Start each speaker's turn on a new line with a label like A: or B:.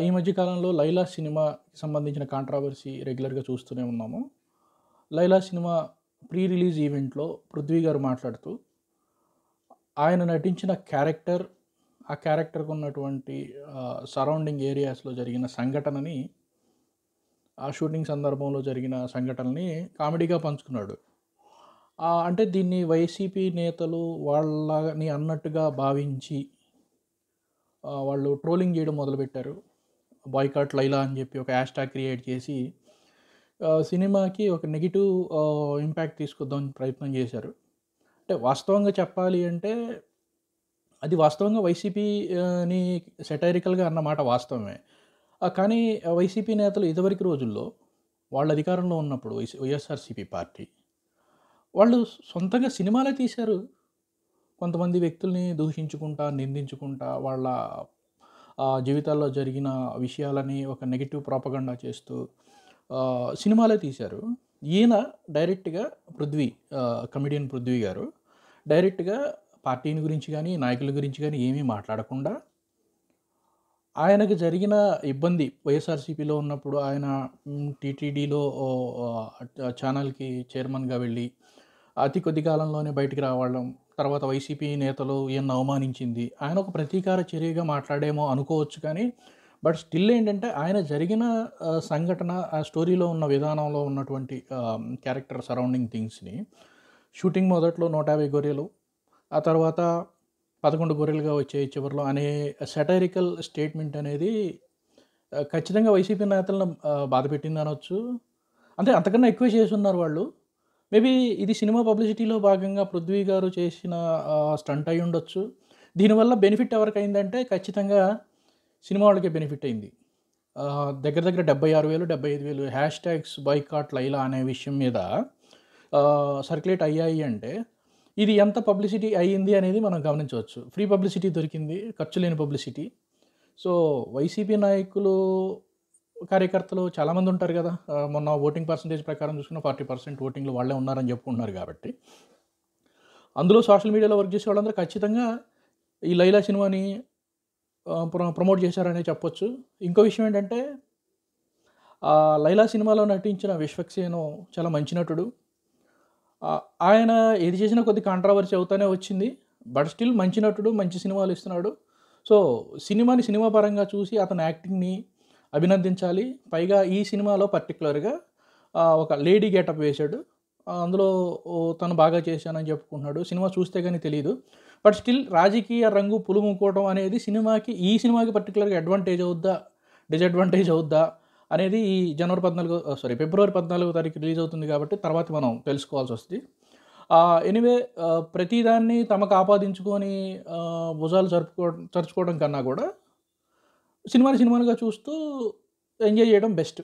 A: ఈ మధ్య కాలంలో 'లైలా' సినిమాకి సంబంధించిన కాంట్రోవర్సీ రెగ్యులర్‌గా చూస్తూనే ఉన్నాము. 'లైలా' సినిమా ప్రీ రిలీజ్ ఈవెంట్‌లో 'పృథ్వీ' గారు మాట్లాడుతూ, ఆయన నటించిన క్యారెక్టర్, ఆ క్యారెక్టర్‌కి ఉన్నటువంటి సరౌండింగ్ ఏరియాస్‌లో జరిగిన సంఘటనని, ఆ షూటింగ్ సందర్భంలో జరిగిన సంఘటనని కామెడీగా పంచుకున్నాడు. అంటే దీన్ని వైసీపీ నేతలు వాళ్ళని అన్నట్టుగా భావించి వాళ్ళు ట్రోలింగ్ చేయడం మొదలుపెట్టారు. బాయ్‌కాట్ లైలా అని చెప్పి ఒక హ్యాష్‌ట్యాగ్ క్రియేట్ చేసి సినిమాకి ఒక నెగెటివ్ ఇంపాక్ట్ తీసుకొద్దామని ప్రయత్నం చేశారు. అంటే వాస్తవంగా చెప్పాలి అంటే అది వాస్తవంగా వైసీపీ ని సెటైరికల్‌గా అన్నమాట వాస్తవమే. కానీ వైసీపీ నేతలు ఇదివరకు రోజుల్లో వాళ్ళు అధికారంలో ఉన్నప్పుడు వైఎస్ఆర్‌సీపీ పార్టీ వాళ్ళు సొంతంగా సినిమాలే తీశారు. కొంతమంది వ్యక్తుల్ని దూషించుకుంటా, నిందించుకుంటా, వాళ్ళ జీవితాల్లో జరిగిన విషయాలని ఒక నెగెటివ్ ప్రొపగండా చేస్తూ సినిమాలే తీశారు. ఈయన డైరెక్ట్‌గా కమెడియన్ 'పృథ్వీ' గారు డైరెక్ట్‌గా పార్టీని గురించి గానీ, నాయకుల గురించి గానీ ఏమీ మాట్లాడకుండా, ఆయనకు జరిగిన ఇబ్బంది వైఎస్ఆర్‌సీపీలో ఉన్నప్పుడు ఆయన టీటీడీలో ఛానల్‌కి చైర్మన్‌గా వెళ్ళి, అతి కొద్ది కాలంలోనే బయటికి రావడం, తర్వాత వైసీపీ నేతలు ఈయన్ని అవమానించింది. ఆయన ఒక ప్రతీకార చర్యగా మాట్లాడేమో అనుకోవచ్చు కానీ, బట్ స్టిల్ ఏంటంటే ఆయన జరిగిన సంఘటన, ఆ స్టోరీలో ఉన్న విధానంలో ఉన్నటువంటి క్యారెక్టర్ సరౌండింగ్ థింగ్స్‌ని షూటింగ్ మొదట్లో 150 గొర్రెలు, ఆ తర్వాత 11 గొర్రెలుగా వచ్చాయి చివరిలో అనే సటైరికల్ స్టేట్మెంట్ అనేది ఖచ్చితంగా వైసీపీ నేతలను బాధపెట్టిందనొచ్చు. అంటే అంతకన్నా ఎక్కువే చేసున్నారు వాళ్ళు. మేబీ ఇది సినిమా పబ్లిసిటీలో భాగంగా 'పృథ్వీ' గారు చేసిన స్టంట్ అయ్యుండొచ్చు. దీనివల్ల బెనిఫిట్ ఎవరికైందంటే ఖచ్చితంగా సినిమా వాళ్ళకే బెనిఫిట్ అయింది. దగ్గర దగ్గర 76,000, 75,000 హ్యాష్ ట్యాగ్స్ బాయ్‌కాట్ లైలా అనే విషయం మీద సర్క్యులేట్ అయ్యాయి అంటే, ఇది ఎంత పబ్లిసిటీ అయ్యింది అనేది మనం గమనించవచ్చు. ఫ్రీ పబ్లిసిటీ దొరికింది. ఖర్చు లేని పబ్లిసిటీ. సో, వైసీపీ నాయకులు, కార్యకర్తలు చాలామంది ఉంటారు గదా! మొన్న ఓటింగ్ పర్సెంటేజ్ ప్రకారం చూసుకున్న 40% ఓటింగ్‌లో వాళ్ళే ఉన్నారని చెప్పుకుంటున్నారు కాబట్టి, అందులో సోషల్ మీడియాలో వర్క్ చేసే వాళ్ళందరూ ఖచ్చితంగా ఈ 'లైలా' సినిమాని ప్రమోట్ చేశారనే చెప్పొచ్చు. ఇంకో విషయం ఏంటంటే 'లైలా' సినిమాలో నటించిన విశ్వక్సేన్ చాలా మంచి నటుడు. ఆయన ఏది చేసినా కొద్దిగా కాంట్రోవర్సీ అవుతానే వచ్చింది. బట్ స్టిల్ మంచి నటుడు, మంచి సినిమాలు ఇస్తున్నాడు. సో, సినిమాని సినిమా పరంగా చూసి అతని యాక్టింగ్‌ని అభినందించాలి. పైగా ఈ సినిమాలో పర్టిక్యులర్‌గా ఒక లేడీ గెటప్ వేశాడు. అందులో తను బాగా చేశానని చెప్పుకుంటున్నాడు. సినిమా చూస్తే గాని తెలీదు. బట్ స్టిల్ రాజకీయ రంగు పులుముకోవడం అనేది ఈ సినిమాకి పర్టిక్యులర్‌గా అడ్వాంటేజ్ అవుద్దా? డిసడ్వాంటేజ్ అవుద్దా? అనేది ఈ ఫిబ్రవరి 14 తారీఖు రిలీజ్ అవుతుంది కాబట్టి తర్వాత మనం తెలుసుకోవాల్సొస్తది. ఎనీవే ప్రతిదాన్ని తమకు ఆపాదించుకొని భుజాలు చరుచుకోవడం కన్నా కూడా సినిమాని సినిమాలుగా చూస్తూ ఎంజాయ్ చేయడం బెస్ట్.